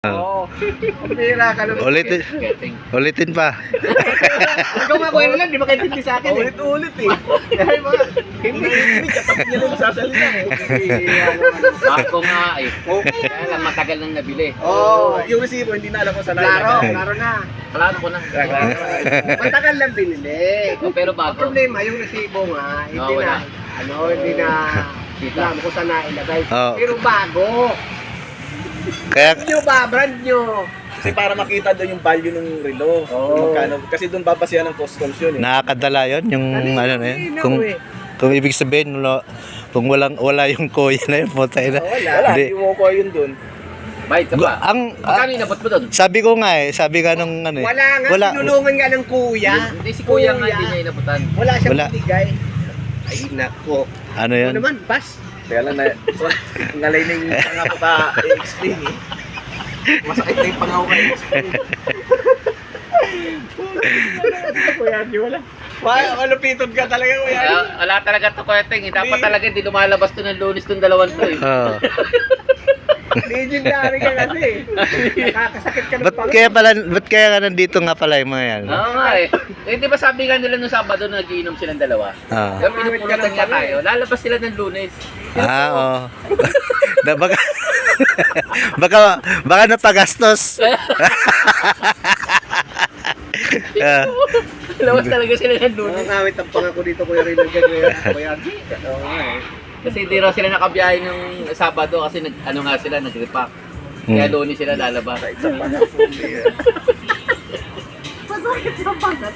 Oo. Pambira ka naman. Ulitin pa. Ikaw nga kuya lang, di ba kayo tindi sa akin eh. Ulit-ulit eh. Ay mga, hindi. Hindi, katabi niya lang sasalita eh. Ako nga eh. Kaya lang matagal nang nabili. Oo. Yung resibo, hindi na alam kung saan Klaro na. Klaro ko na. Matagal lang binili. Pero Ang bago. problema, yung resibo nga, hindi wala. hindi na alam kung saan na ilagay. Oo. Pero bago. Kaya, Nyo ba, brand nyo? Kasi para makita doon yung value ng relo. Oo. Magkano. Kasi doon babasihan ng customs yun eh. nakakadala yun, yung ano na yun. Kung ibig sabihin, kung wala yung kuya na yun, puta ina. Wala, Hindi. hindi mo ko yun doon. Bayad ka pa. Magkano inabot mo doon? Sabi ko nga sabi nga nung ano eh. Wala nga, tinulungan nga ng kuya. Hindi si kuya nga hindi niya inabutan. Wala siyang Wala. binigay. Ay, nako. Ano Ano yun? naman, pas. Kaya lang na, ngalay na yung pangako ka i-explain eh. Masakit na yung pangako ka i-explain. Kuya, di wala. Malupitod ka talaga, kuya. Wala talaga to kuya Teng. Dapat talaga hindi lumalabas to ng Lunes tong dalawan to eh. Oo. Legendary ka kasi. Nakakasakit ka ng Ba't kaya ka nandito nga pala yung mga yan? Oo nga eh. Eh di ba sabi nga nila nung Sabado na nagiinom silang dalawa? Ah. Kaya pinupulutan nga tayo. Lalabas sila ng Lunes. Oo. baka napagastos. Lalabas talaga sila ng Lunes. Nangangawit ang pangako dito, kuya Rin. Kuya G. Oo nga eh. Kasi hindi raw sila nakabiyahe ng Sabado kasi sila nag-repack. Kaya Lunes sila lalabas. Masakit sa pangat.